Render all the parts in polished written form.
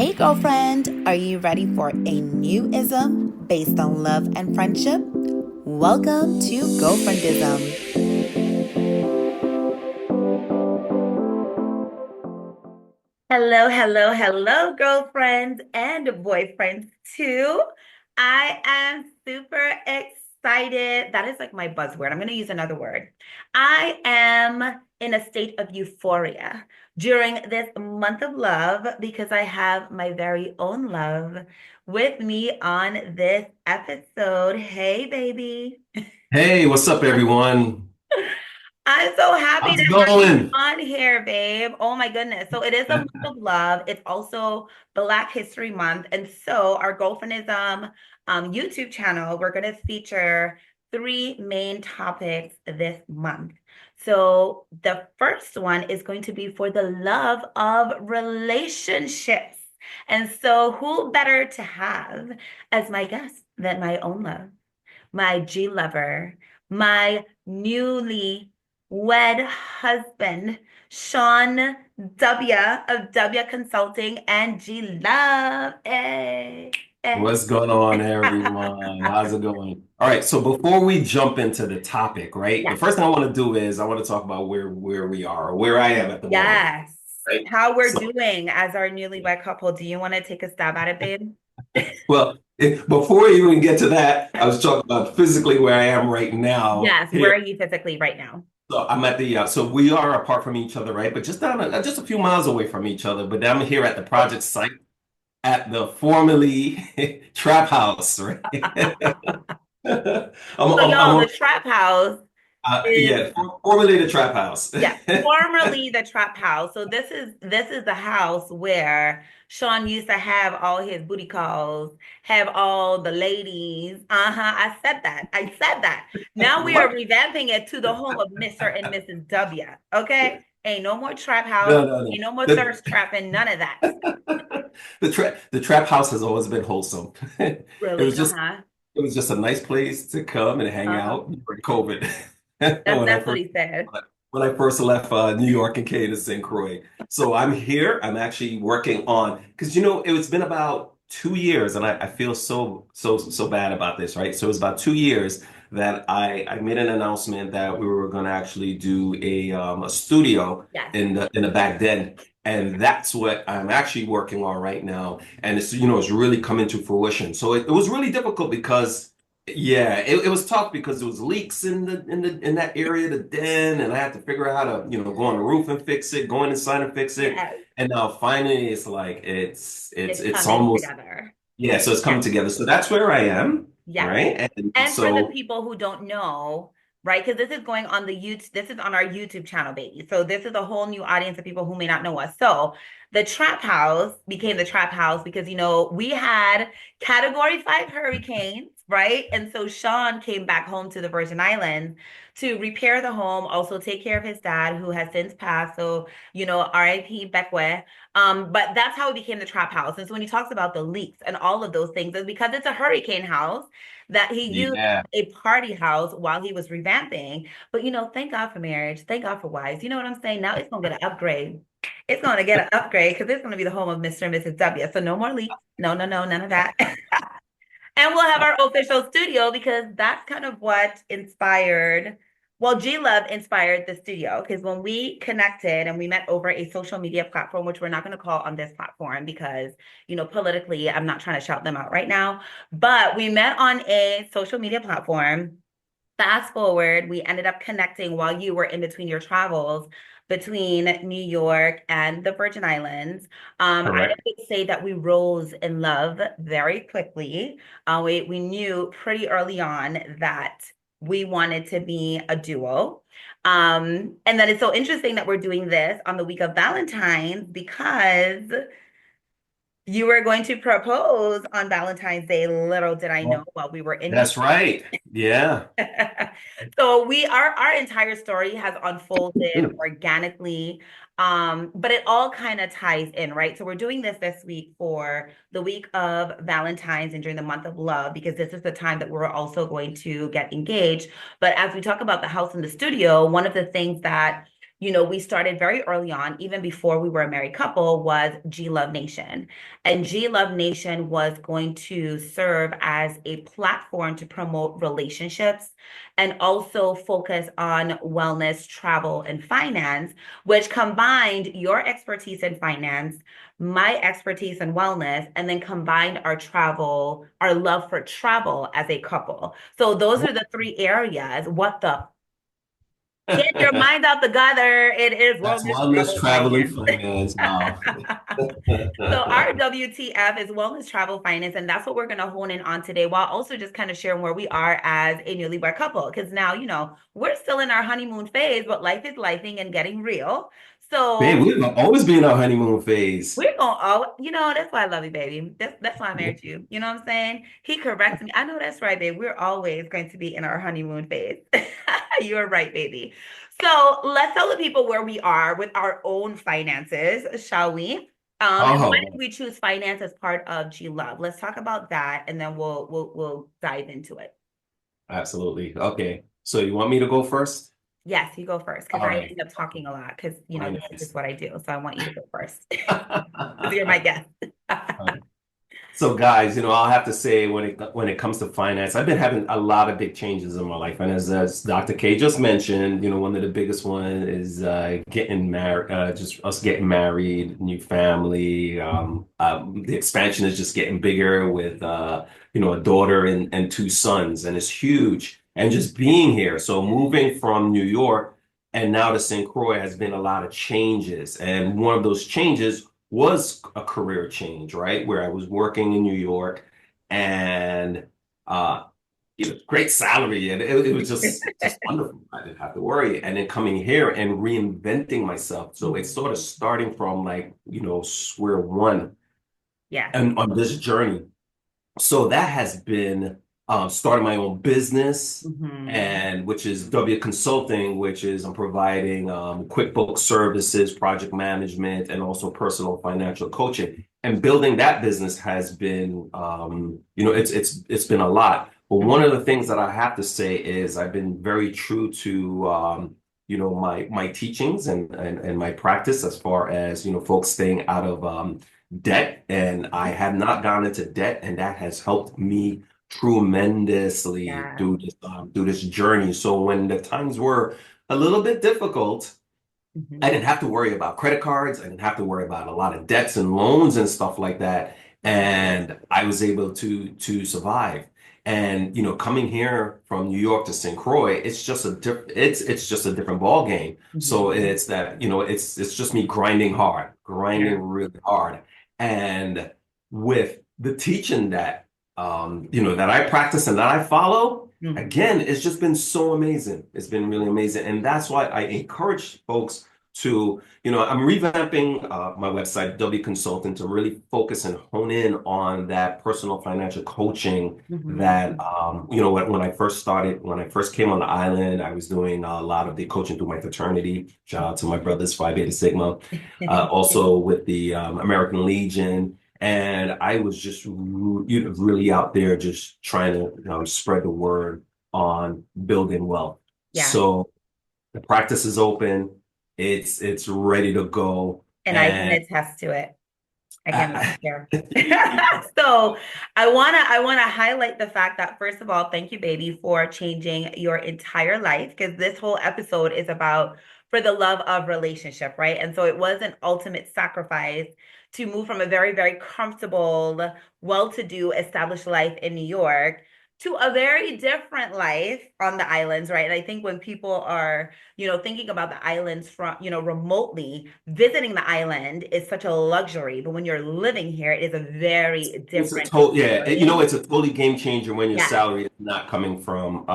Hey girlfriend, are you ready for a new ism based on love and friendship? Welcome to Girlfriendism. Hello, hello, hello, girlfriends and boyfriends too. I am super excited. That is like my buzzword. I'm going to use another word. I am in a state of euphoria during this month of love because I have my very own love with me on this episode. Hey, baby. Hey, what's up, everyone? I'm so happy How's to it have you going? on here, babe. Oh my goodness. So it is a month of love. It's also Black History Month. And so our Girlfriendism YouTube channel, we're going to feature three main topics this month. So the first one is going to be for the love of relationships. And so who better to have as my guest than my own love, my G lover, my newly wed husband, Shawn W of W Consulting and G Love. Hey, hey. What's going on, everyone? How's it going? All right, so before we jump into the topic, right? The Yes, first thing I want to do is I want to talk about where we are, or where I am at the moment, yes. right? How we're So, doing as our newlywed couple. Do you want to take a stab at it, babe? well, before we even get to that, I was talking about physically where I am right now Yes, where here. are you physically right now? So I'm at the so we are apart from each other, right? But just a few miles away from each other. But I'm here at the project site at the formerly trap house, right? So y'all, I'm the trap house is yeah, formerly the trap house. yeah, formerly the trap house. So this is the house where Shawn used to have all his booty calls, have all the ladies. Uh-huh. I said that. I said that. Now we are What? revamping it to the home of Mr. and Mrs. W. Okay? Ain't no more trap house, No, no, no. ain't no more The, thirst trapping, none of that. the trap house has always been wholesome. Really? Just Uh-huh. it was just a nice place to come and hang Uh-huh. out during COVID. That's When I that's what first he said. when I first left New York and came to St. Croix. So I'm here. I'm actually working on because it's been about 2 years, and I feel so bad about this, right? So it was about 2 years that I made an announcement that we were going to actually do a studio Yes. in the back den. And that's what I'm actually working on right now. And it's really coming to fruition. So it was really difficult because yeah, it was tough because there was leaks in that area, the den, and I had to figure out how to, go on the roof and fix it, go in inside and fix it. Yes. And now finally it's like It's it's coming almost together. yeah, so it's coming Yes. together. So that's where I am, Yes. right? And And for the so people who don't know, right? Because this is going on the YouTube, this is on our YouTube channel, baby. So this is a whole new audience of people who may not know us. So the trap house became the trap house because we had category 5 hurricanes, right? And so Shawn came back home to the Virgin Islands to repair the home, also take care of his dad who has since passed. So, RIP Beckwith. But that's how it became the trap house. And so when he talks about the leaks and all of those things, it's because it's a hurricane house that he used yeah. a party house while he was revamping. But thank God for marriage. Thank God for wives. You know what I'm saying? Now it's gonna get an upgrade. It's gonna get an upgrade because it's gonna be the home of Mr. and Mrs. W. So no more leaks. No, no, no, none of that. And we'll have our official studio because that's kind of what inspired, well, G Love inspired the studio because when we connected and we met over a social media platform, which we're not going to call on this platform because, politically, I'm not trying to shout them out right now, but we met on a social media platform. Fast forward, we ended up connecting while you were in between your travels between New York and the Virgin Islands. I Correct. would say that we rose in love very quickly. We knew pretty early on that we wanted to be a duo. And then it's so interesting that we're doing this on the week of Valentine's because you were going to propose on Valentine's Day. Little did I know Well, while we were in New that's right. Yeah. So our entire story has unfolded organically, but it all kind of ties in, right? So we're doing this week for the week of Valentine's and during the month of love because this is the time that we're also going to get engaged. But as we talk about the house and the studio, one of the things that we started very early on, even before we were a married couple, was G Love Nation. And G Love Nation was going to serve as a platform to promote relationships and also focus on wellness, travel, and finance, which combined your expertise in finance, my expertise in wellness, and then combined our travel, our love for travel as a couple. So those are the three areas. What the Get your mind out the gutter. It is That's wellness, wellness, travel, travel, and finance. finance. Wow. So our WTF is wellness, travel, finance, and that's what we're going to hone in on today, while also just kind of sharing where we are as a newlywed couple. Because now, we're still in our honeymoon phase, but life is lifing and getting real. Babe, So we've always been in our honeymoon phase. we're going, oh, that's why I love you, baby. That's why I married you. You know what I'm saying? He corrects me. I know that's right, babe. We're always going to be in our honeymoon phase. You're right, baby. So let's tell the people where we are with our own finances, shall we? And why did Oh, we choose finance as part of G Love? Let's talk about that, and then we'll dive into it. absolutely. Okay. So you want me to go first? Yes, you go first because All I right. end up talking a lot because this is Finance. just what I do. So I want you to go first because you're my guest. So guys, I'll have to say when it comes to finance, I've been having a lot of big changes in my life. And as Dr. K just mentioned, one of the biggest one is getting married, just us getting married, new family. The expansion is just getting bigger with a daughter and two sons, and it's huge. And just being here. So moving from New York and now to St. Croix has been a lot of changes. And one of those changes was a career change, right? Where I was working in New York and uh great salary and it was just wonderful. I didn't have to worry. And then coming here and reinventing myself. So it's sort of starting from like, square one Yeah. and on this journey. So that has been starting my own business, Hmm. and which is W Consulting, which is I'm providing QuickBooks services, project management, and also personal financial coaching. And building that business has been, it's been a lot. But one of the things that I have to say is I've been very true to my teachings and my practice as far as folks staying out of debt, and I have not gone into debt, and that has helped me tremendously Yeah. through this journey. So when the times were a little bit difficult, I Hmm. didn't have to worry about credit cards. I didn't have to worry about a lot of debts and loans and stuff like that. And I was able to survive. And coming here from New York to St. Croix, it's just a different ball game. So Hmm. it's that, it's just me grinding hard, grinding Yeah. really hard. And with the teaching that I practice and that I follow, Hmm. again, it's just been so amazing. It's been really amazing. And that's why I encourage folks to, I'm revamping my website, W Consultant, to really focus and hone in on that personal financial coaching that, Hmm. when I first came on the island, I was doing a lot of the coaching through my fraternity. Shout out to my brothers, Phi Beta Sigma, also with the American Legion. And I was just really out there just trying to spread the word on building wealth. Yeah. So the practice is open. It's ready to go. And I can And attest to it. I can't wait to I, share. So I wanna highlight the fact that first of all, thank you, baby, for changing your entire life because this whole episode is about for the love of relationship, right? And so it was an ultimate sacrifice to move from a very, very comfortable, well-to-do, established life in New York to a very different life on the islands, right? And I think when people are thinking about the islands from, remotely, visiting the island is such a luxury. But when you're living here, it is a very it's a different total yeah, experience. it's a totally game changer when your Yes. salary is not coming from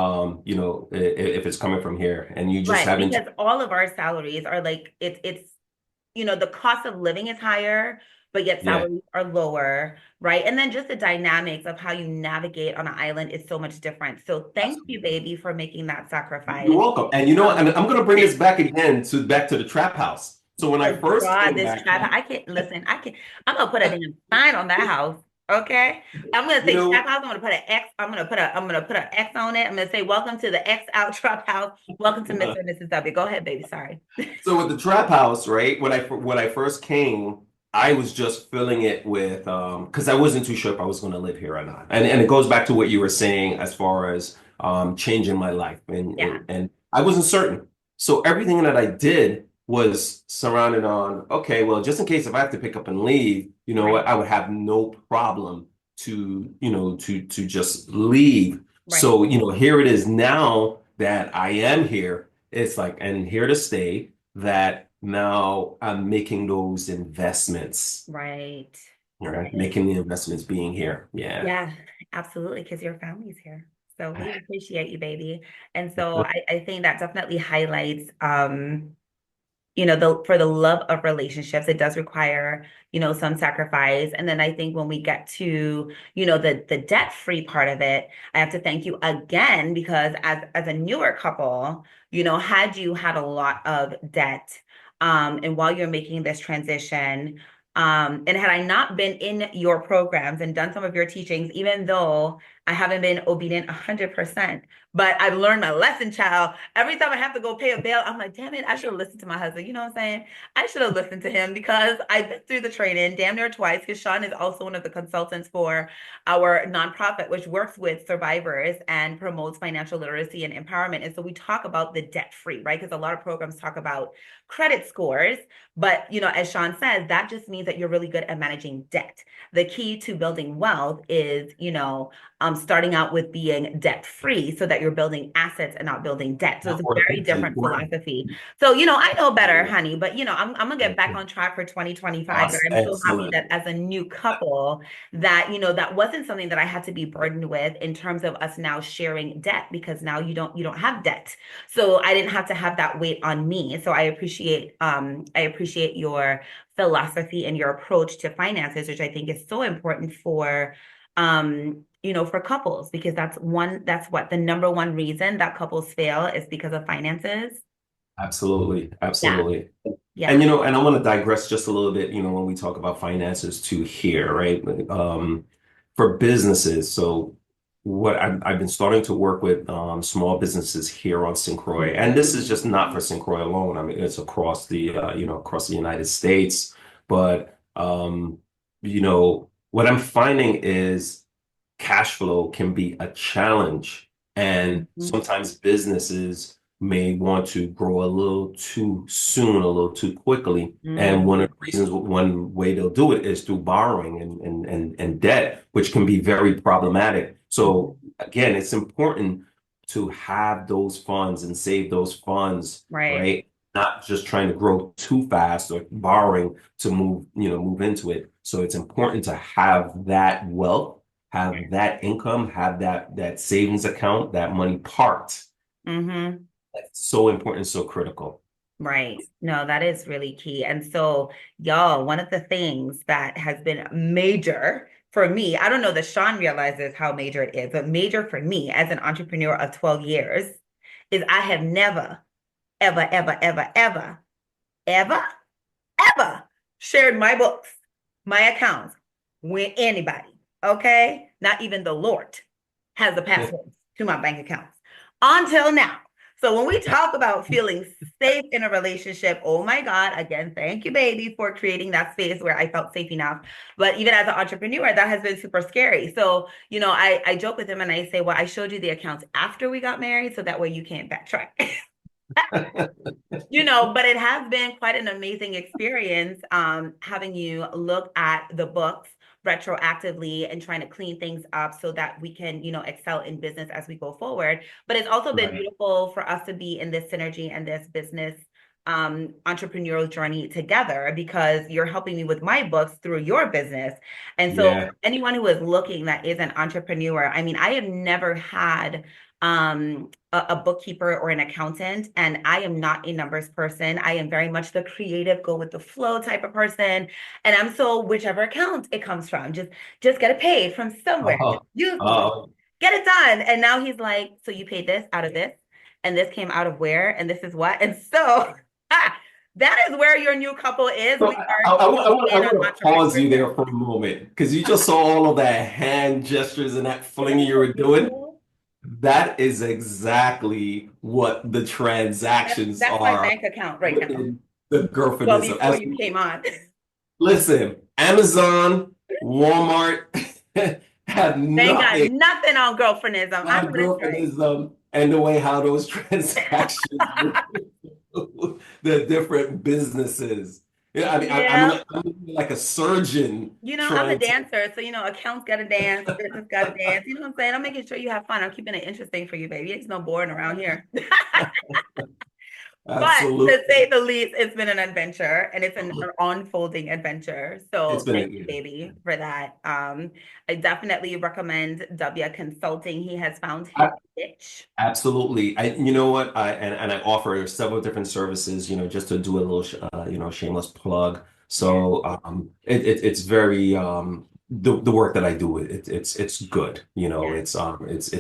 if it's coming from here and you just Right. having to Because all of our salaries are like the cost of living is higher, but yet yeah. salaries are lower, right? And then just the dynamics of how you navigate on an island is so much different. So thank you, Absolutely. baby, for making that You're sacrifice. welcome. And you know what? Um, I'm going to bring this back again back to the trap house. So when I oh first God, came this back trap. I can't listen. I'm gonna put a damn sign on that house. Okay. I'm gonna You say trap know, house. I'm gonna put an X. I'm gonna put an X on it. I'm gonna say welcome to the X out trap house. Welcome to Mr. and Mrs. W. Go ahead, baby. Sorry. so with the trap house, right? When I first came, I was just filling it with because I wasn't too sure if I was going to live here or not. And it goes back to what you were saying as far as changing my life, and Yeah. I wasn't certain. So everything that I did was surrounded on, okay, well, just in case if I have to pick up and leave, you know Right. what, I would have no problem to just leave. Right. So, here it is now that I am here. It's like, and here to stay, that now I'm making those investments, Right. right? Right. Making the investments being here. Yeah. Yeah, absolutely, because your family's here. So we appreciate you, baby. And so I think that definitely highlights the for the love of relationships, it does require, some sacrifice. And then I think when we get to, the debt-free part of it, I have to thank you again because as a newer couple, had you had a lot of debt, and while you're making this transition, and had I not been in your programs and done some of your teachings, even though I haven't been obedient 100%, but I've learned my lesson, child. Every time I have to go pay a bill, I'm like, damn it, I should have listened to my husband. You know what I'm saying? I should have listened to him because I've been through the training damn near twice. Because Shawn is also one of the consultants for our nonprofit, which works with survivors and promotes financial literacy and empowerment. And so we talk about the debt free, right? Because a lot of programs talk about credit scores. But, as Shawn says, that just means that you're really good at managing debt. The key to building wealth is, starting out with being debt free so that you're building assets and not building debt. So it's a very It's different important. philosophy. So, I know better, honey, but I'm gonna get back on track for 2025. But Awesome. I'm so happy Excellent. that as a new couple, that that wasn't something that I had to be burdened with in terms of us now sharing debt because now you don't have debt. So I didn't have to have that weight on me. So I appreciate your philosophy and your approach to finances, which I think is so important for couples, because that's what the number one reason that couples fail is because of finances. Absolutely. Yeah, Absolutely. And yeah. and I want to digress just a little bit, when we talk about finances too here, right? For businesses. So what I've been starting to work with small businesses here on St. Croix, and this is just not for St. Croix alone. I mean, it's across the across the United States. But what I'm finding is cash flow can be a challenge. And Mhm. sometimes businesses may want to grow a little too soon, a little too quickly. And one of Mhm. the reasons, one way they'll do it is through borrowing and debt, which can be very problematic. So again, it's important to have those funds and save those funds, Right. right? Not just trying to grow too fast or borrowing to move into it. So it's important to have that wealth, have that income, have that savings account, that money parked. Mm-hmm. That's so important, so critical. Right. No, that is really key. And so, y'all, one of the things that has been major for me, I don't know that Shawn realizes how major it is, but major for me as an entrepreneur of 12 years is I have never, ever, ever, ever, ever, ever, ever shared my books, my accounts with anybody. Okay. Not even the Lord has the passwords to my bank accounts until now. So when we talk about feeling safe in a relationship, oh my God, again, thank you, baby, for creating that space where I felt safe enough. But even as an entrepreneur, that has been super scary. So, I joke with him and I say, well, I showed you the accounts after we got married, so that way you can't backtrack. But it has been quite an amazing experience, having you look at the books retroactively and trying to clean things up so that we can, excel in business as we go forward. But it's also been Right. beautiful for us to be in this synergy and this business entrepreneurial journey together because you're helping me with my books through your business. And so Yeah. anyone who is looking that is an entrepreneur, I mean, I have never had a bookkeeper or an accountant, and I am not a numbers person. I am very much the creative, go with the flow type of person. And I'm so whichever account it comes from, just get it paid from somewhere. Just Oh, use me. oh, Get it done. And now he's like, so you paid this out of this, and this came out of where, and this is what. And so That is where your new couple is. So We are, I in an want to pause you entrepreneurship. there for a moment because you just saw all of that hand gestures and that Isn't fling it you so were doing. beautiful? That is exactly what the transactions That's my are bank account right now. within the Well, girlfriendism. before As you came on. listen, Amazon, Walmart have They ain't got nothing nothing on girlfriendism. I on know that's right. girlfriendism and the way how those transactions move the different businesses. Yeah, I mean, Yeah. I'm like a surgeon I'm a trying to. dancer, so accounts gotta dance, business gotta dance. You know what I'm saying? I'm making sure you have fun. I'm keeping it interesting for you, baby. It's no boring around here. But to Absolutely. say the least, it's been an adventure and it's an unfolding adventure. It's So been thank a you, yeah. baby, for that. I definitely recommend W Consulting. He has found his I, niche. absolutely. You know what? And I offer several different services, just to do a little, shameless plug. Yeah, So it's very the work that I do it's good. yeah. It's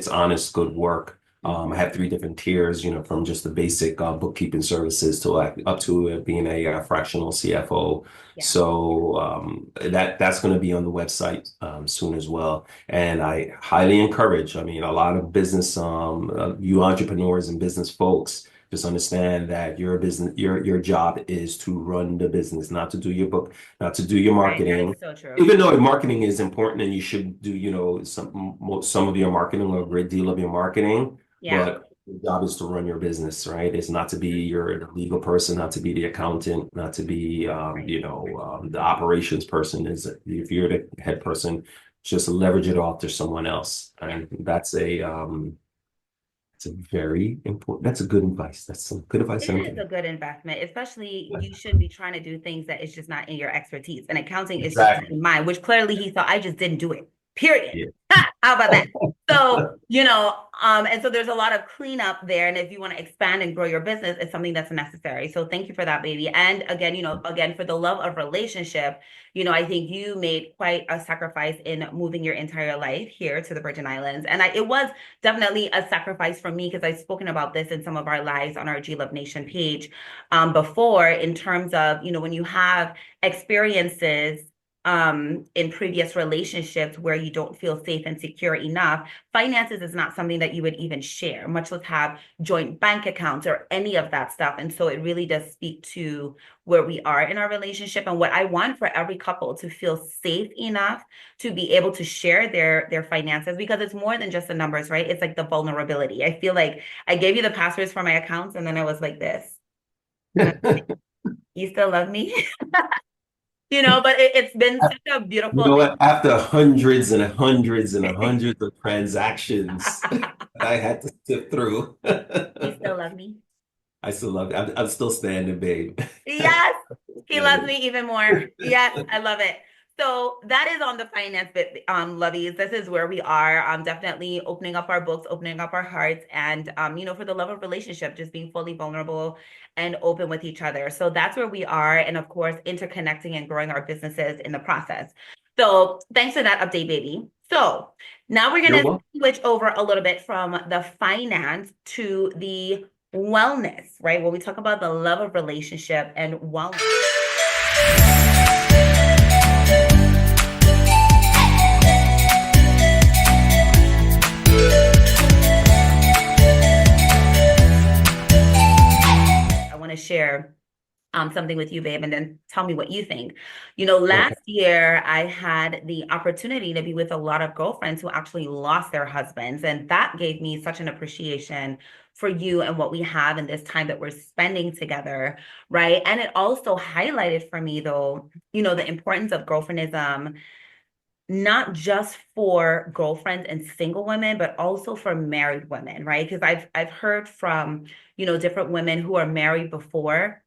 honest, good work. I have Mhm. three different tiers, from just the basic bookkeeping services to like up to being a fractional CFO. Yeah. So that's going to be on the website soon as well. And I highly encourage, I mean, a lot of business, you entrepreneurs and business folks, just understand that your business, your job is to run the business, not to do your book, not to do your Right. That is marketing. so true. Even though marketing is important and you should do, some of your marketing or a great deal of your marketing, Yeah. but your job is to run your business, right? It's not to be your the legal person, not to be the accountant, not to be, Right. the operations person. Is if you're the head person, just leverage it off to someone else. Yeah. And it's a very important, that's a good advice. That's some good advice It that I'm is a giving. good investment, especially you shouldn't be trying to do things that is just not in your expertise. And accounting is just Exactly. in mine, which clearly he thought I just didn't do it. Period. Yeah. How about that? So, and so there's a lot of cleanup there. And if you want to expand and grow your business, it's something that's necessary. So thank you for that, baby. And again, again, for the love of relationship, I think you made quite a sacrifice in moving your entire life here to the Virgin Islands. And it was definitely a sacrifice for me because I've spoken about this in some of our lives on our G Love Nation page before, in terms of, when you have experiences in previous relationships where you don't feel safe and secure enough, finances is not something that you would even share, much less have joint bank accounts or any of that stuff. And so it really does speak to where we are in our relationship and what I want for every couple to feel safe enough to be able to share their finances, because it's more than just the numbers, right? It's like the vulnerability. I feel like I gave you the passwords for my accounts and then I was like this. And you still love me? But it's been such a You beautiful. know what? After hundreds and hundreds and hundreds of transactions that I had to sift through, You still love me? I still love it. I'm still standing, babe. Yes, he loves Standing. me even more. Yes, I love it. So that is on the finance bit, lovies. This is where we are. Definitely opening up our books, opening up our hearts, and for the love of relationship, just being fully vulnerable and open with each other. So that's where we are, and of course, interconnecting and growing our businesses in the process. So thanks for that update, baby. So now we're You're gonna welcome. switch over a little bit from the finance to the wellness, right? When we talk about the love of relationship and wellness. I want to share something with you, babe, and then tell me what you think. Okay. Last year I had the opportunity to be with a lot of girlfriends who actually lost their husbands, and that gave me such an appreciation for you and what we have in this time that we're spending together, right? And it also highlighted for me, though, the importance of girlfriendism, not just for girlfriends and single women, but also for married women, right? Because I've heard from, different women who are married before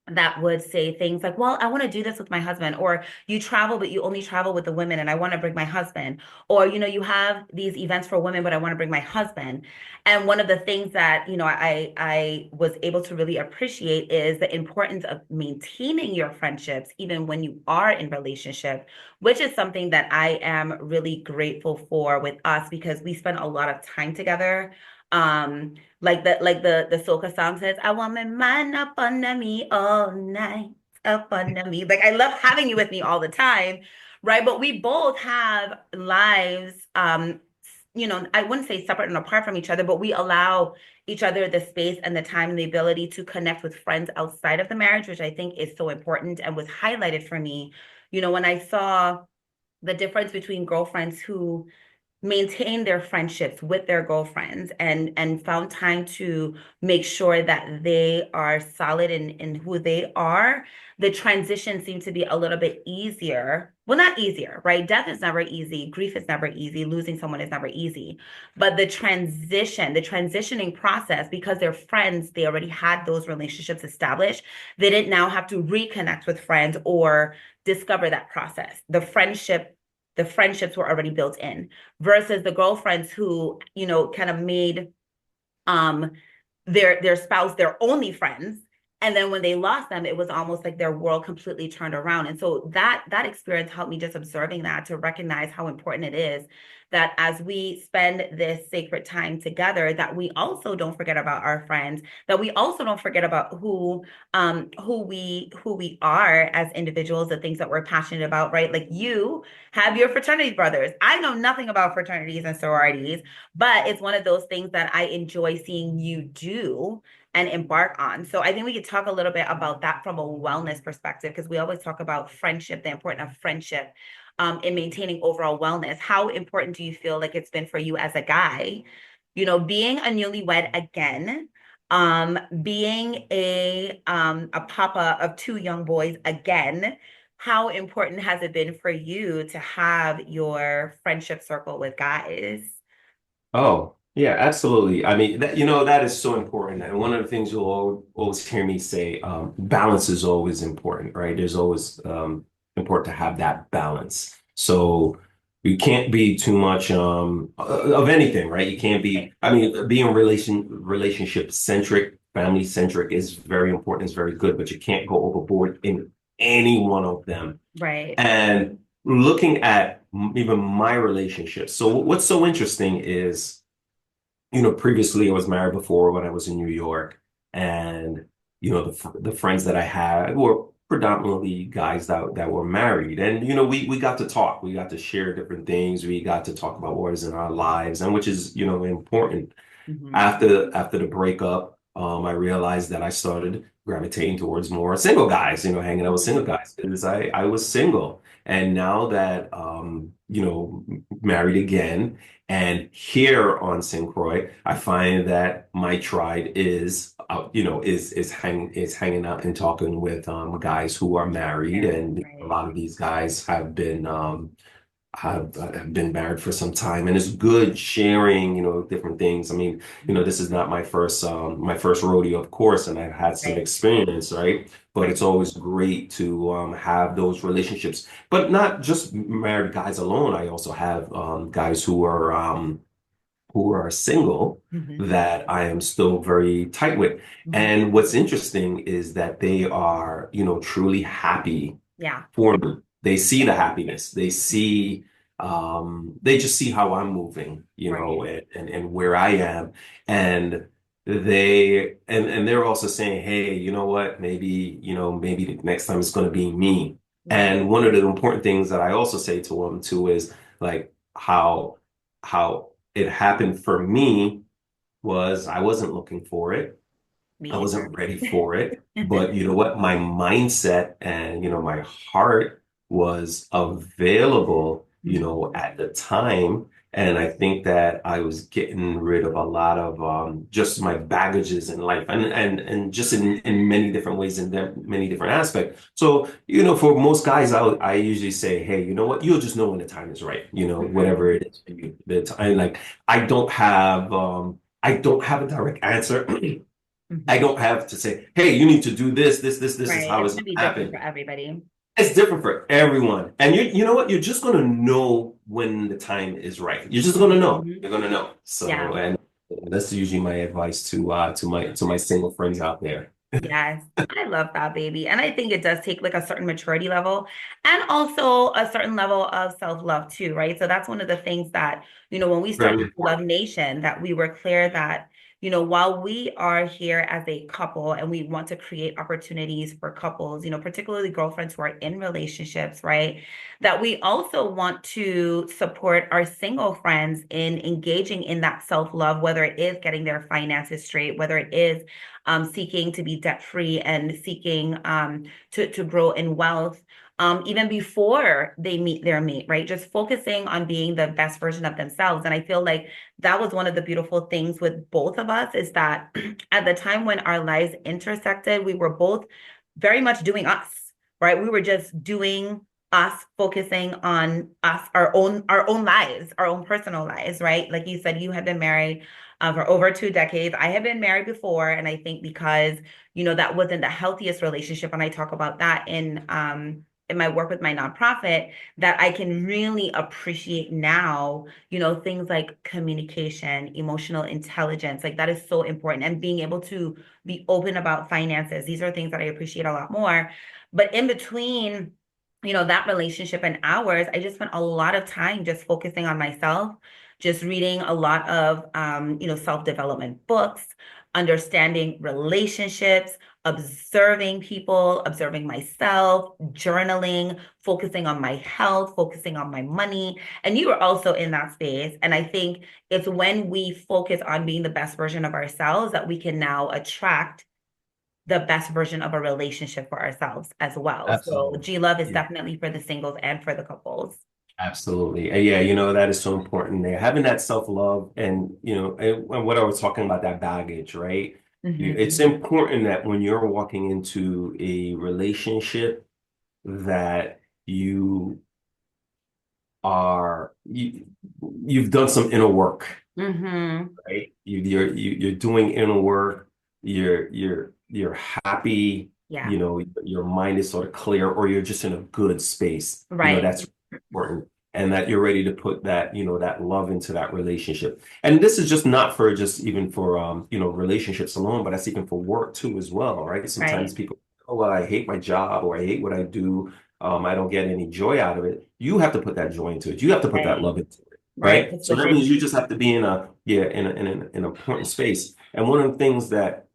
that would say things like, well, I want to do this with my husband, or you travel, but you only travel with the women and I want to bring my husband, or, you have these events for women, but I want to bring my husband. And one of the things that, I was able to really appreciate is the importance of maintaining your friendships, even when you are in relationship, which is something that I am really grateful for with us because we spend a lot of time together. Like the soca song says, I want my man up under me all night, up under me. Like I love having you with me all the time, right? But we both have lives, I wouldn't say separate and apart from each other, but we allow each other the space and the time and the ability to connect with friends outside of the marriage, which I think is so important and was highlighted for me. When I saw the difference between girlfriends who maintain their friendships with their girlfriends and found time to make sure that they are solid in who they are, the transition seemed to be a little bit easier. Well, not easier, right? Death is never easy. Grief is never easy. Losing someone is never easy. But the transitioning process, because they're friends, they already had those relationships established. They didn't now have to reconnect with friends or discover that process. The friendships were already built in versus the girlfriends who, kind of made um their spouse their only friends. And then when they lost them, it was almost like their world completely turned around. And so that experience helped me, just observing that, to recognize how important it is that as we spend this sacred time together, that we also don't forget about our friends, that we also don't forget about who we are as individuals, the things that we're passionate about, right? Like you have your fraternity brothers. I know nothing about fraternities and sororities, but it's one of those things that I enjoy seeing you do and embark on. So I think we could talk a little bit about that from a wellness perspective, because we always talk about friendship, the importance of friendship in maintaining overall wellness. How important do you feel like it's been for you as a guy, being a newlywed again, being a papa of two young boys again? How important has it been for you to have your friendship circle with guys? Oh, yeah, absolutely. I mean, that is so important. And one of the things you'll always hear me say, balance is always important, right? There's always important to have that balance. So you can't be too much of anything, right? You can't be, Right. I mean, being relationship centric, family centric is very important, is very good, but you can't go overboard in any one of them. Right. And looking at even my relationships. So what's so interesting is, previously I was married before when I was in New York, and the friends that I had were predominantly guys that were married, and we got to talk, we got to share different things, we got to talk about what is in our lives, and which is important. Hmm. After the breakup, I realized that I started gravitating towards more single guys, hanging out with single Hmm. guys because I was single. And now that married again and here on St. Croix, I find that my tribe is hanging out and talking with guys who are married, Married. and a Right. lot of these guys have been married for some time, and it's good sharing, different things. I mean, Mhm. this is not my first rodeo, of course, and I've had some Right. experience, right? But Right. it's always great to have those relationships, but not just married guys alone. I also have guys who are single Hmm. that I am still very tight with. Hmm. And what's interesting is that they are, truly happy Yeah. for me. They see the happiness. They just see how I'm moving, Right. and where I am. And they're also saying, hey, you know what? Maybe the next time it's going to be me. Right. And one of the important things that I also say to them too is like how it happened for me was I wasn't looking for it. I Me wasn't ready either. for it. But you know what? My mindset and my heart was available, Hmm. at the time. And I think that I was getting rid of a lot of just my baggages in life, and just in many different ways, in many different aspects. So, for most guys, I usually say, hey, you know what? You'll just know when the time is right, whatever Hmm. it is for you. The time, like I don't have a direct answer. I Hmm. don't have to say, hey, you need to do this, this is Right. how It's it's gonna going be to different for happen. everybody. It's different for everyone. And you know what? You're just going to know when the time is right. You're just going to know. Hmm. You're going to know. So, Yeah. and that's usually my advice to my single friends out there. Yes, I love that, baby. And I think it does take like a certain maturity level and also a certain level of self-love too, right? So that's one of the things that, when we Very started Love important. Nation, that we were clear that, while we are here as a couple and we want to create opportunities for couples, particularly girlfriends who are in relationships, right? That we also want to support our single friends in engaging in that self-love, whether it is getting their finances straight, whether it is seeking to be debt free and seeking to grow in wealth. Even before they meet their mate, right? Just focusing on being the best version of themselves. And I feel like that was one of the beautiful things with both of us is that at the time when our lives intersected, we were both very much doing us, right? We were just doing us, focusing on us, our own lives, our own personal lives, right? Like you said, you had been married for over 2 decades. I have been married before, and I think because that wasn't the healthiest relationship, and I talk about that in my work with my nonprofit, that I can really appreciate now, things like communication, emotional intelligence, like that is so important, and being able to be open about finances. These are things that I appreciate a lot more. But in between, that relationship and ours, I just spent a lot of time just focusing on myself, just reading a lot of self-development books, understanding relationships, observing people, observing myself, journaling, focusing on my health, focusing on my money. And you were also in that space. And I think it's when we focus on being the best version of ourselves that we can now attract the best version of a relationship for ourselves as well. So Absolutely. G Love is Yeah, definitely for the singles and for the couples. absolutely. Yeah, that is so important there. Having that self-love and, and what I was talking about, that baggage, right? It's Hmm. important that when you're walking into a relationship that you you've done some inner work, Hmm. right? You're doing inner work. You're happy. Yeah. Your mind is sort of clear, or you're just in a good space. Right. That's important, and that you're ready to put that that love into that relationship. And this is just not for just even for relationships alone, but that's even for work too as well, right? Sometimes Right. people, oh, well, I hate my job or I hate what I do. I don't get any joy out of it. You have to put that joy into it. You have to put that Right. love into it, Right. right? It's So that means within you just have to be in a yeah in an important space. And one of the things that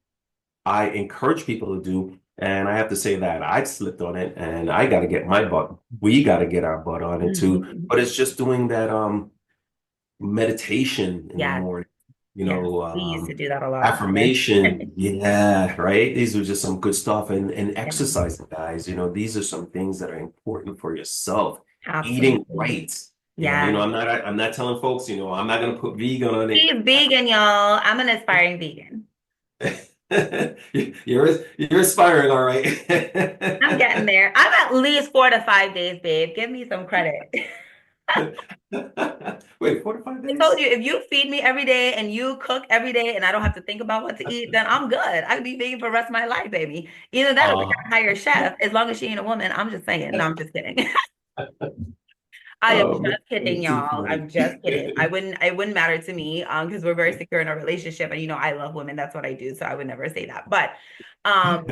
I encourage people to do, and I have to say that I slipped on it, and I got to get my butt. We got to get our butt on it too. you. But it's just doing that meditation in the Yes. morning, Yes. We used to do that a lot together. affirmation. Yeah, right. These are just some good stuff, and Yeah. exercising, guys. These are some things that are important for yourself. Eating Absolutely. right. Yes. I'm not telling folks, I'm not gonna put vegan on it. She's vegan, y'all. I'm an aspiring vegan. You're aspiring, all right. I'm getting there. I'm at least 4 to 5 days, babe. Give me some credit. Wait, 4 to 5 I told days? you, if you feed me every day and you cook every day and I don't have to think about what to eat, then I'm good. I can be vegan for the rest of my life, baby. Either that or we Uh, gotta hire a chef, as long as she ain't a woman. I'm just saying. No, I'm just kidding. I am oh man, just kidding, that's too y'all. funny. I'm just kidding. It wouldn't matter to me, because we're very secure in our relationship and I love women. That's what I do. So I would never say that. But um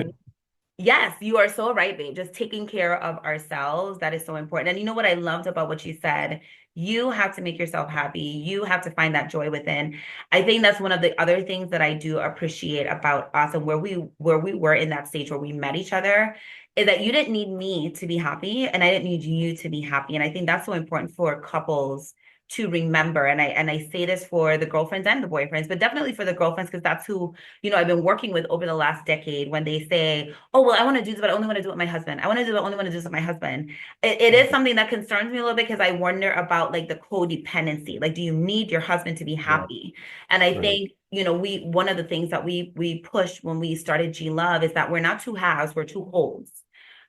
yes, you are so right, babe. Just taking care of ourselves, that is so important. And you know what I loved about what you said? You have to make yourself happy. You have to find that joy within. I think that's one of the other things that I do appreciate about us and where we were in that stage where we met each other is that you didn't need me to be happy and I didn't need you to be happy. And I think that's so important for couples to remember. And I say this for the girlfriends and the boyfriends, but definitely for the girlfriends, because that's who, I've been working with over the last decade when they say, oh, well, I want to do this, but I only want to do it with my husband. I want to do it, I only want to do this with my husband. It is something that concerns me a little bit because I wonder about like the codependency. Like, do you need your husband to be Right, happy? And I right. think, one of the things that we pushed when we started G Love is that we're not two halves, we're two wholes.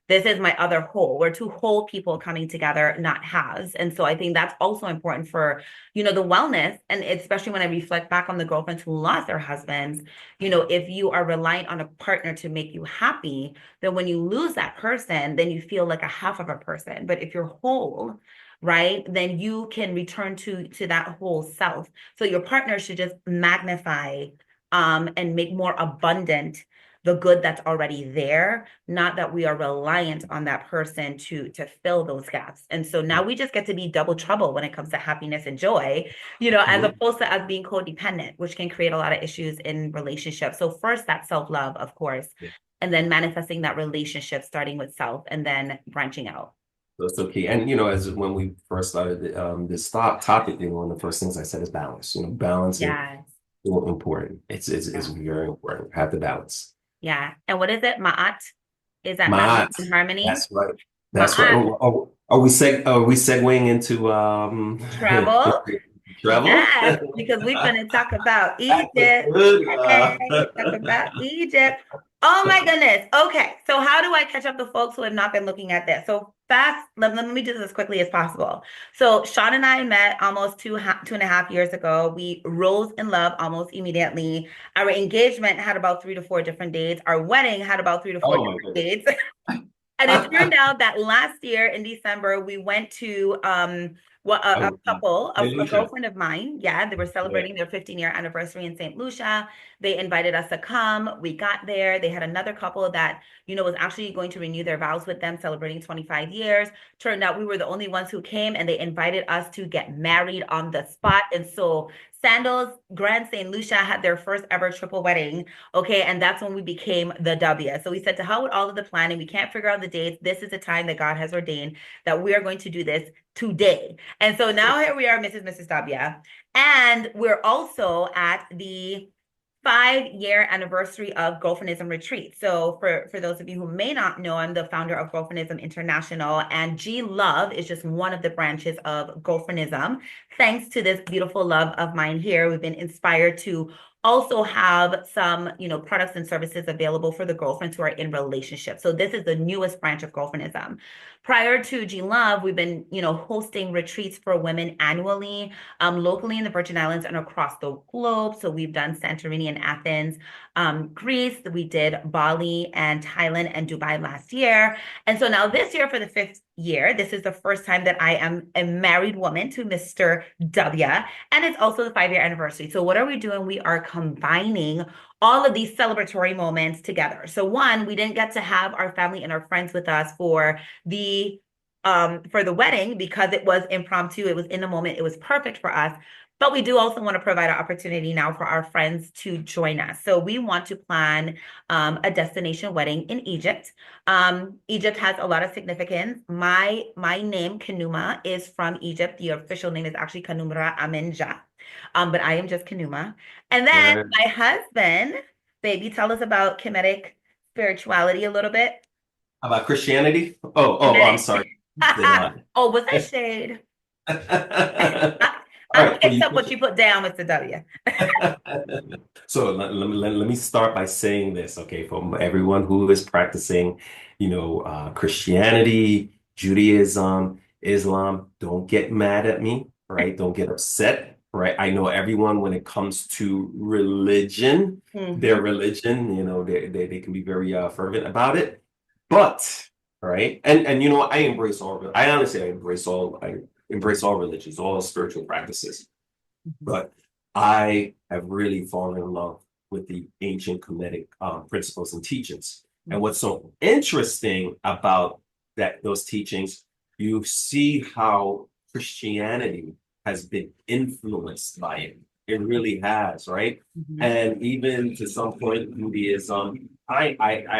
This is my other whole. We're two whole people coming together, not halves. And so I think that's also important for, the wellness. And especially when I reflect back on the girlfriends who lost their husbands, if you are reliant on a partner to make you happy, then when you lose that person, then you feel like a half of a person. But if you're whole, right, then you can return to that whole self. So your partner should just magnify and make more abundant the good that's already there, not that we are reliant on that person to fill those gaps. And so now we just get to be double trouble when it comes to happiness and joy, as Mhm. opposed to us being codependent, which can create a lot of issues in relationships. So first, that self-love, of course, Yeah. and then manifesting that relationship, starting with self and then branching out. That's so key. And as when we first started this topic, one of the first things I said is balance. Balance is Yes. so important. It's Yeah. very important. Have the balance. Yeah. And what is it? Ma'at? Is that balance Maat. and harmony? That's right. That's right. Ma'at, Are we segueing into travel. travel? Yes, because we're going to talk about That's a Egypt. good Hey, talk about Egypt. Oh my goodness. Okay. So how do I catch up to folks who have not been looking at this? So fast, let me do this as quickly as possible. So Shawn and I met almost 2.5 years ago. We rose in love almost immediately. Our engagement had about 3 to 4 different dates. Our wedding had about three to four Oh my different goodness. dates. And it turned out that last year in December, we went to a Oh, couple, St. a Lucia. girlfriend of mine. Yeah, they were Yeah. celebrating their 15-year anniversary in St. Lucia. They invited us to come. We got there. They had another couple that, was actually going to renew their vows with them, celebrating 25 years. Turned out we were the only ones who came, and they invited us to get married on the spot. And so Sandals, Grand St. Lucia had their first ever triple wedding. Okay. And that's when we became the W. So we said, to hell with all of the planning. We can't figure out the dates. This is the time that God has ordained that we are going to do this today. And so now here we are, Mrs. W. And we're also at the 5-year anniversary of Girlfriendism Retreat. So for those of you who may not know, I'm the founder of Girlfriendism International, and G Love is just one of the branches of Girlfriendism. Thanks to this beautiful love of mine here, we've been inspired to also have some, products and services available for the girlfriends who are in relationships. So this is the newest branch of Girlfriendism. Prior to G Love, we've been, hosting retreats for women annually, locally in the Virgin Islands and across the globe. So we've done Santorini and Athens, Greece. We did Bali and Thailand and Dubai last year. And so now this year, for the 5th year, this is the first time that I am a married woman to Mr. W. And it's also the 5-year anniversary. So what are we doing? We are combining all of these celebratory moments together. So one, we didn't get to have our family and our friends with us for the wedding because it was impromptu. It was in the moment. It was perfect for us. But we do also want to provide an opportunity now for our friends to join us. So we want to plan a destination wedding in Egypt. Egypt has a lot of significance. My name, Kanuma, is from Egypt. The official name is actually Kanumra Amenja. But I am just Kanuma. And then Right. my husband, baby, tell us about Kemetic spirituality a little bit. About Christianity? I'm Kemetic. sorry. Did not. Oh, was that shade? All I, I right. picked up what you put down, Mr. W. So let me start by saying this, okay, from everyone who is practicing, Christianity, Judaism, Islam, don't get mad at me, right? Don't get upset, right? I know everyone when it comes to religion, their Hmm. religion, they can be very fervent about it, but right, and I honestly I embrace all religions, all spiritual practices. But I have really fallen in love with the ancient Kemetic principles and teachings. And what's so interesting about those teachings, you see how Christianity has been influenced by it. It really has, right? Hmm. And even to some point, Judaism. I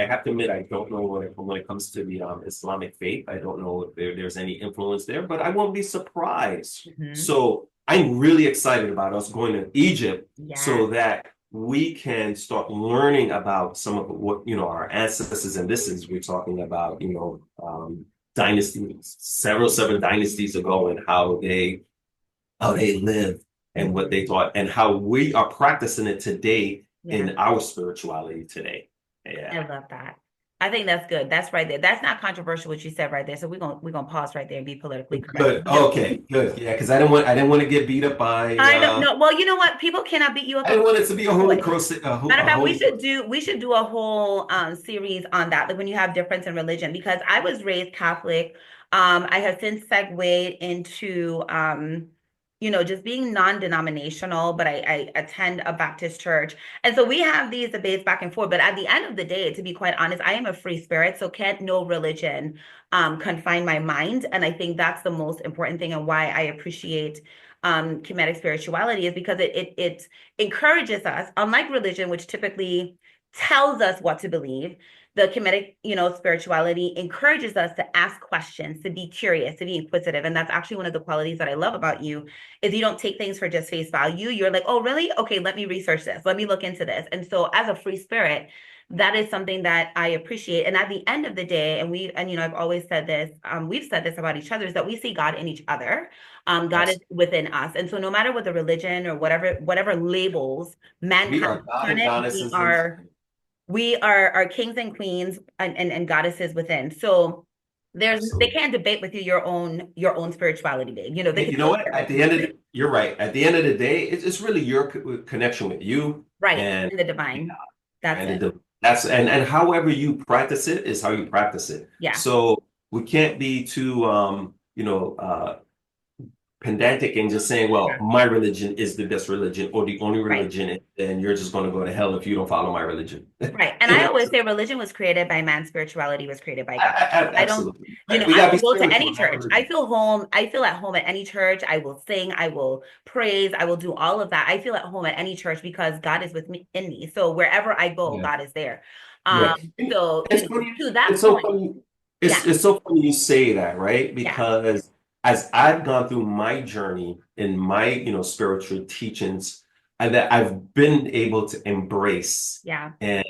have to admit I don't know when it comes to the Islamic faith. I don't know if there's any influence there, but I won't be surprised. Hmm. So I'm really excited about us going to Egypt Yeah. so that we can start learning about some of what our ancestors, and this is we're talking about dynasties, several dynasties ago, and how they lived and what Hmm. they thought and how we are practicing it today Yeah. in our spirituality today. I Yeah. love that. I think that's good. That's right there. That's not controversial what you said right there. So we're gonna pause right there and be politically correct. Good. Okay. Good. Yeah. Because I didn't want to get beat up by. I don't know. Well, you know what? People cannot beat you up I didn't about want it to be a holy choice. cross. Matter of A fact, holy. we should do a whole series on that, like when you have difference in religion, because I was raised Catholic. I have since segued into just being non-denominational, but I attend a Baptist church. And so we have these debates back and forth. But at the end of the day, to be quite honest, I am a free spirit. So can't no religion confine my mind. And I think that's the most important thing and why I appreciate Kemetic spirituality is because it encourages us, unlike religion, which typically tells us what to believe. The Kemetic, spirituality encourages us to ask questions, to be curious, to be inquisitive. And that's actually one of the qualities that I love about you is you don't take things for just face value. You're like, oh, really? Okay, let me research this. Let me look into this. And so as a free spirit, that is something that I appreciate. And at the end of the day, I've always said this, we've said this about each other, is that we see God in each other. God is Yes. within us. And so no matter what the religion or whatever labels We mankind are puts God on and it, goddesses in. we are kings and queens and goddesses within. So they Absolutely. can't debate with you your own spirituality, babe. They And can you know still what? share At it. the end of the, you're right. At the end of the day, it's really your connection with you Right. and In the divine. That's it. that's and however you practice it is how you practice it. Yeah. So we can't be too pedantic and just saying, well, my religion is the best religion or the only Right. religion, and you're just going to go to hell if you don't follow my religion. Right. And You I know, always say religion was created by man, spirituality was created by God. I don't, absolutely. Right. We I got to will be go to spiritual, any not church. I religious. feel home. I feel at home at any church. I will sing. I will praise. I will do all of that. I feel at home at any church because God is with me in me. So wherever I go, Yeah. God is there. Yeah. And So, it's funny. to that It's so point, funny. yeah, It's so funny you say that, right? yeah, Because as I've gone through my journey in my, spiritual teachings, and that I've been able to embrace yeah. and,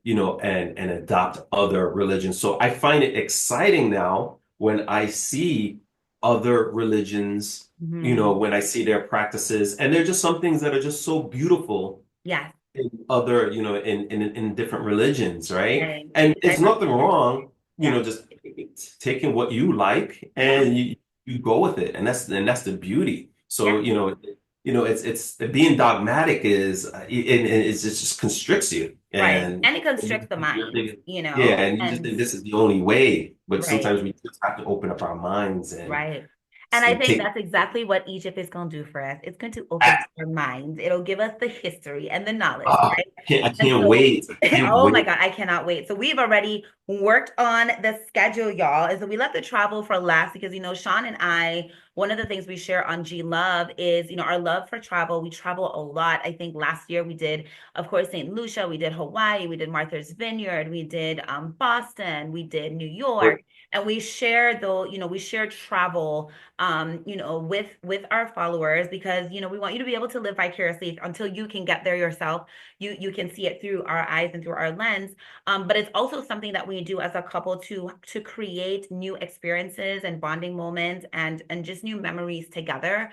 and adopt other religions. So I find it exciting now when I see other religions, Mhm. when I see their practices, and they're just some things that are just so beautiful Yes. in other, in different religions, right? Right. And it's nothing Diversity. wrong, Yeah. just taking what you like Yeah. and you go with it, and that's the beauty. So, Yeah. it's being dogmatic is it just constricts you, Right. and And it constricts the you're mind, thinking, yeah, and you just and think this is the only way, but right. sometimes we just have to open up our minds and Right. And I think take. that's exactly what Egypt is going to do for us. It's going to open up our minds. It'll give us the history and the knowledge, right? I And can't so, wait. I can't oh my wait. God, I cannot wait. So we've already worked on the schedule, y'all. And so we left the travel for last because, Shawn and I, one of the things we share on G Love is, our love for travel. We travel a lot. I think last year we did, of course, St. Lucia, we did Hawaii, we did Martha's Vineyard, we did Boston, we did New York. And we share though, we share travel with our followers because, we want you to be able to live vicariously until you can get there yourself. You can see it through our eyes and through our lens. But it's also something that we do as a couple to create new experiences and bonding moments and just new memories together.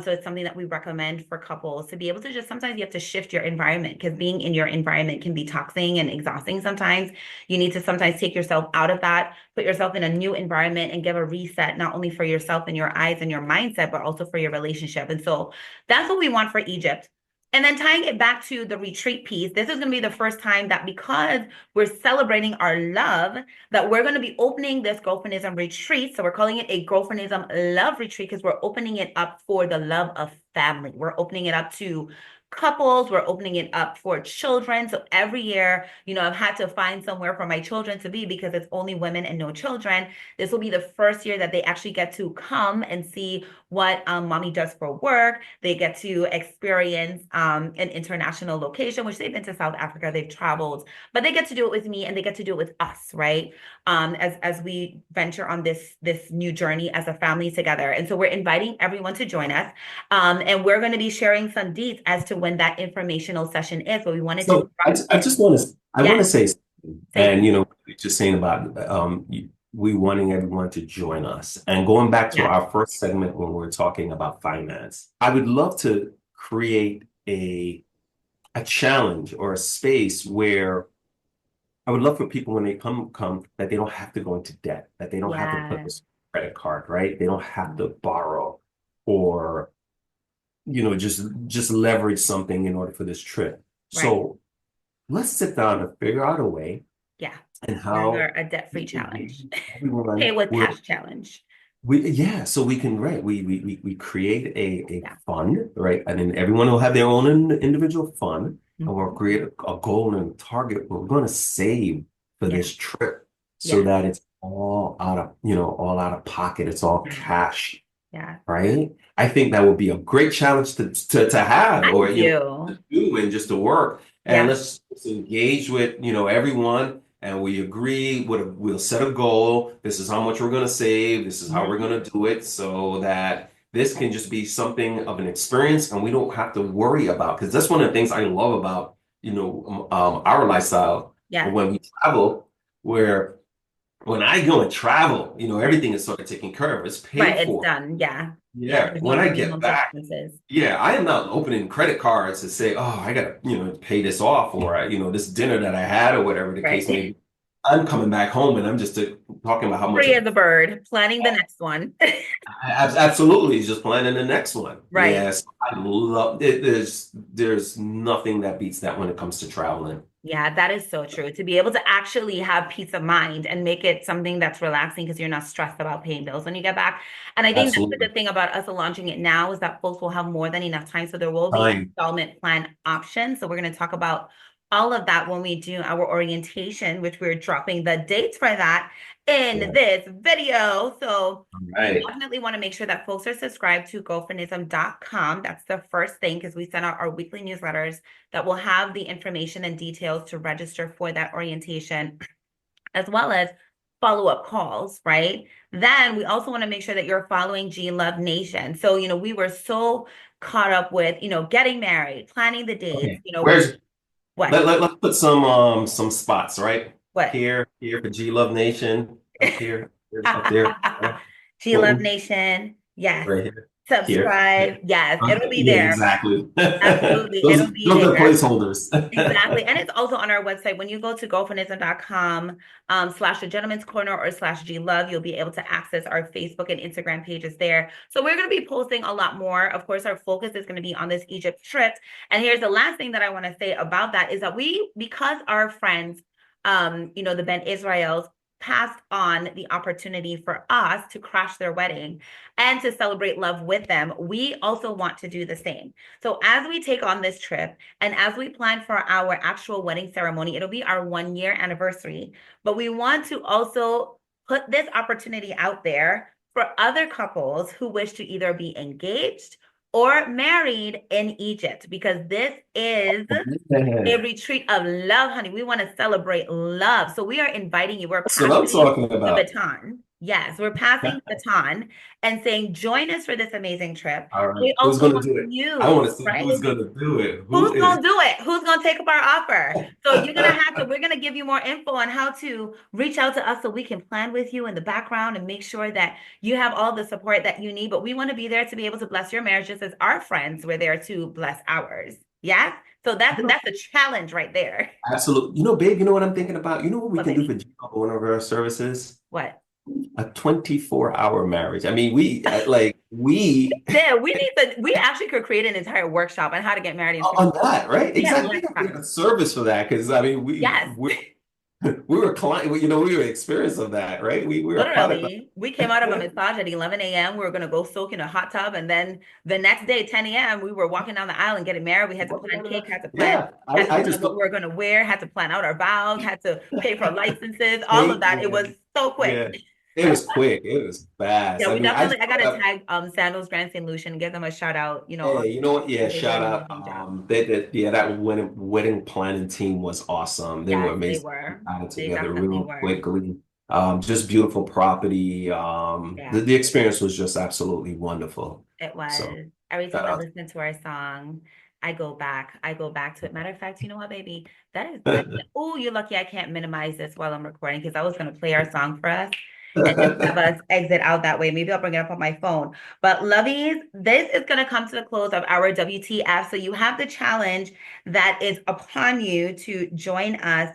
So it's something that we recommend for couples to be able to just sometimes you have to shift your environment because being in your environment can be taxing and exhausting sometimes. You need to sometimes take yourself out of that, put yourself in a new environment and give a reset, not only for yourself and your eyes and your mindset, but also for your relationship. And so that's what we want for Egypt. And then tying it back to the retreat piece, this is going to be the first time that because we're celebrating our love, that we're going to be opening this girlfriendism retreat. So we're calling it a girlfriendism love retreat because we're opening it up for the love of family. We're opening it up to couples. We're opening it up for children. So every year, I've had to find somewhere for my children to be because it's only women and no children. This will be the first year that they actually get to come and see what mommy does for work. They get to experience an international location, which they've been to South Africa, they've traveled, but they get to do it with me and they get to do it with us, right? As we venture on this new journey as a family together. And so we're inviting everyone to join us. And we're going to be sharing some deets as to when that informational session is. But we wanted to So drop I in. just want to I want Yes, to say something. say And please. just saying about we wanting everyone to join us, and going back to Yes, our first segment when we were talking about finance, I would love to create a challenge or a space where I would love for people when they come that they don't have to go into debt, that they don't have to put yes, this credit card, right? They don't have to borrow or just leverage something in order for this trip. right. So let's sit down and figure out a way Yeah. and We're gonna how do a debt-free we can give challenge. Pay everyone with will cash challenge. So we can, right, we create a Yeah. fund, right? And then everyone will have their own individual fund, and we'll Mhm. create a goal and a target we're going to save for Yeah. this trip so Yeah. that it's all out of, all out of pocket. It's all Yeah. cash, Yeah. right? I think that would be a great challenge to have, I or to do. do, and just to work. And Yeah. let's engage with everyone, and we agree. We'll set a goal. This is how much we're going to save. This is how we're Mhm. going to do it, so that this can just be something of an experience, and we don't have to worry about. Because that's one of the things I love about our lifestyle Yeah. when we travel, where when I go and travel, everything is sort of taken care of. It's Right. paid It's for. done. Yeah. Yeah. Yeah, There's no when I get minimum back, expenses. yeah, I am not opening credit cards to say, oh, I gotta, pay this off, or this dinner that I had, or whatever the case may Right. be. I'm coming back home and I'm just talking about how much Free as a bird, planning the next one. absolutely just planning the next one. Right. Yes, I love it. There's nothing that beats that when it comes to traveling. Yeah, that is so true. To be able to actually have peace of mind and make it something that's relaxing because you're not stressed about paying bills when you get back. And I think that's the Absolutely. good thing about us launching it now is that folks will have more than enough time. So there will be Time. installment plan options. So we're going to talk about all of that when we do our orientation, which we're dropping the dates for that in Yeah. this video. So we Right. definitely want to make sure that folks are subscribed to girlfriendism.com. That's the first thing because we send out our weekly newsletters that will have the information and details to register for that orientation, as well as follow-up calls, right? Then we also want to make sure that you're following G Love Nation. So, we were so caught up with, getting married, planning the dates, Okay. Let, what? let's put some spots right What? here for G Love Nation, up there, G Love pointing Nation. Yes. right here. Subscribe. Yes. It'll be Yeah, there. exactly. Absolutely. It'll be Those are there. placeholders. Exactly. And it's also on our website. When you go to girlfriendism.com slash the gentleman's corner or slash G Love, you'll be able to access our Facebook and Instagram pages there. So we're going to be posting a lot more. Of course, our focus is going to be on this Egypt trip. And here's the last thing that I want to say about that is that because our friends, the Ben Israels passed on the opportunity for us to crash their wedding and to celebrate love with them, we also want to do the same. So as we take on this trip, and as we plan for our actual wedding ceremony, it'll be our 1 year anniversary. But we want to also put this opportunity out there for other couples who wish to either be engaged or married in Egypt, because this is a Yeah. retreat of love, honey. We want to celebrate love. So we are inviting you. We're That's what I'm passing you talking the about. baton. Yes, we're passing the baton and saying, join us for this amazing trip. All right, We who's also gonna want do it? I you, want to see right? who's gonna do it. Who Who's is? gonna do it? Who's gonna take up our offer? So we're gonna give you more info on how to reach out to us so we can plan with you in the background and make sure that you have all the support that you need. But we want to be there to be able to bless your marriage just as our friends were there to bless ours. Yeah. So that's a challenge right there. Absolutely. Babe, you know what I'm thinking about? You know what we What, can do baby? for one of our services? What? A 24-hour marriage. I mean, we Yeah, we actually could create an entire workshop on how to get married in on 24 that, hours. right? We have Exactly. We less got a time. service for that because I mean, Yes. we were client, we were experienced of that, right? We were a product of Literally, we came out of a massage at 11 a.m. We were going to go soak in a hot tub. And then the next day, 10 a.m., we were walking down the aisle and getting married. We had to plan cake, yeah. had to I plan just what we were going to wear, had to plan out our vows, had to pay for licenses, all of hate, that. It was so yeah. quick. It was quick. It was fast. Yeah, I we mean, I definitely, just I got thought to that. tag Sandals Grand St. Lucian and give them a shout out, Hey, you know what? Yeah, they did shout an out. amazing job. That wedding planning team was awesome. They were Yes, they amazing. were. Got it They together definitely real were. quickly. Just beautiful property. Yeah. The experience was just absolutely wonderful. It So was. Every shout time I out. listen to our song, I go back. I go back to it. Matter of fact, you know what, baby? That is, oh, you're lucky I can't minimize this while I'm recording because I was going to play our song for us and just have us exit out that way. Maybe I'll bring it up on my phone. But lovies, this is going to come to the close of our WTF. So you have the challenge that is upon you to join us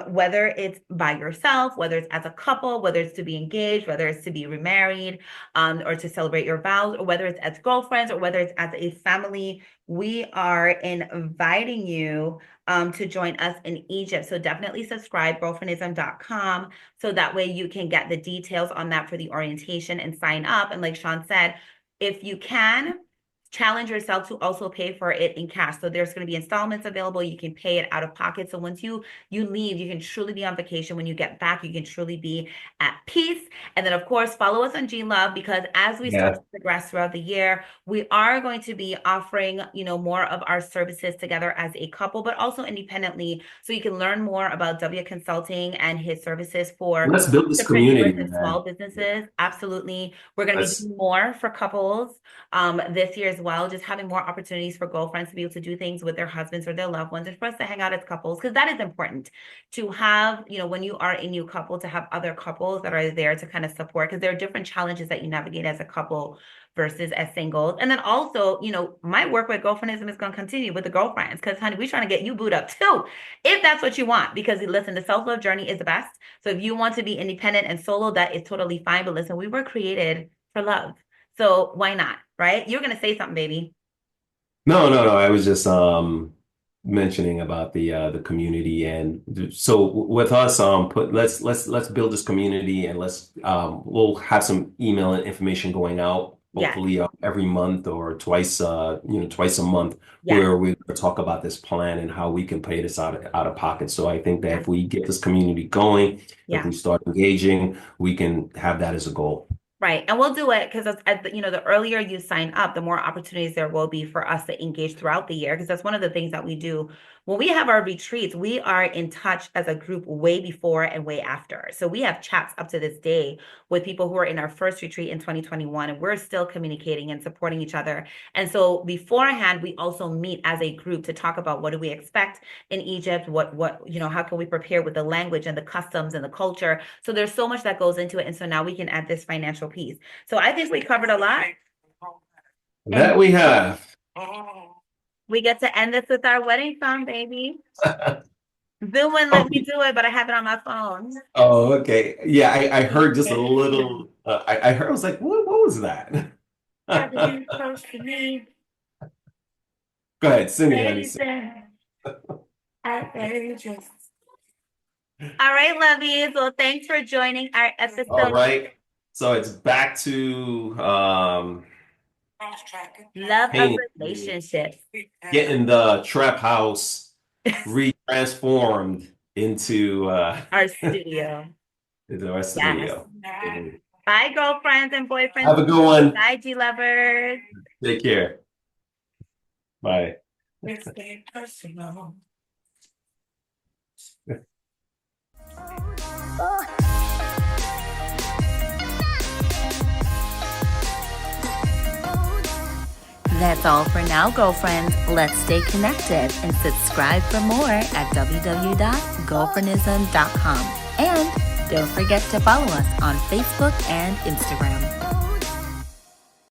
whether it's by yourself, whether it's as a couple, whether it's to be engaged, whether it's to be remarried, or to celebrate your vows, or whether it's as girlfriends, or whether it's as a family. We are inviting you to join us in Egypt. So definitely subscribe, girlfriendism.com, so that way you can get the details on that for the orientation and sign up. And like Shawn said, if you can, challenge yourself to also pay for it in cash. So there's going to be installments available. You can pay it out of pocket. So once you leave, you can truly be on vacation. When you get back, you can truly be at peace. And then of course, follow us on G Love, because as we start to progress throughout the year, we are going to be offering, more of our services together as a couple, but also independently. So you can learn more about W Consulting and his services for Let's build this entrepreneurs community, and man. small businesses. Absolutely. We're going to be Let's, doing more for couples this year as well, just having more opportunities for girlfriends to be able to do things with their husbands or their loved ones, and for us to hang out as couples, because that is important to have, when you are a new couple, to have other couples that are there to kind of support, because there are different challenges that you navigate as a couple versus as singles. And then also, my work with Girlfriendism is going to continue with the girlfriends, because honey, we're trying to get you booed up too, if that's what you want, because listen, the self-love journey is the best. So if you want to be independent and solo, that is totally fine. But listen, we were created for love. So why not, right? You're going to say something, baby. no, no, no. I was just mentioning about the community, and so with us, let's build this community, and we'll have some email and information going out, Yes, hopefully every month or twice, twice a month, yes, where we talk about this plan and how we can pay this out of pocket. So I think that yes, if we get this community going, if yeah. we start engaging, we can have that as a goal. Right. And we'll do it because, the earlier you sign up, the more opportunities there will be for us to engage throughout the year. Because that's one of the things that we do when we have our retreats. We are in touch as a group way before and way after. So we have chats up to this day with people who are in our first retreat in 2021, and we're still communicating and supporting each other. And so beforehand, we also meet as a group to talk about what do we expect in Egypt, how can we prepare with the language and the customs and the culture. So there's so much that goes into it. And so now we can add this financial piece. So I think we covered a lot. That And we have. we get to end this with our wedding song, baby. Zoom wouldn't let me do it, but I have it on my phone. Oh, okay. Yeah, I heard just a little. I heard. I was like, what was that? Go Close to me, ahead, sing it, honey. All right, lovies. Well, thanks for joining our All episode. right. So it's back to Love of painting, relationships. getting the trap house retransformed Our studio. into our Yes. studio. Bye, girlfriends and boyfriends. Have a good one. Bye, G lovers. Take care. Bye. That's all for now, girlfriends. Let's stay connected and subscribe for more at www.girlfriendism.com. And don't forget to follow us on Facebook and Instagram.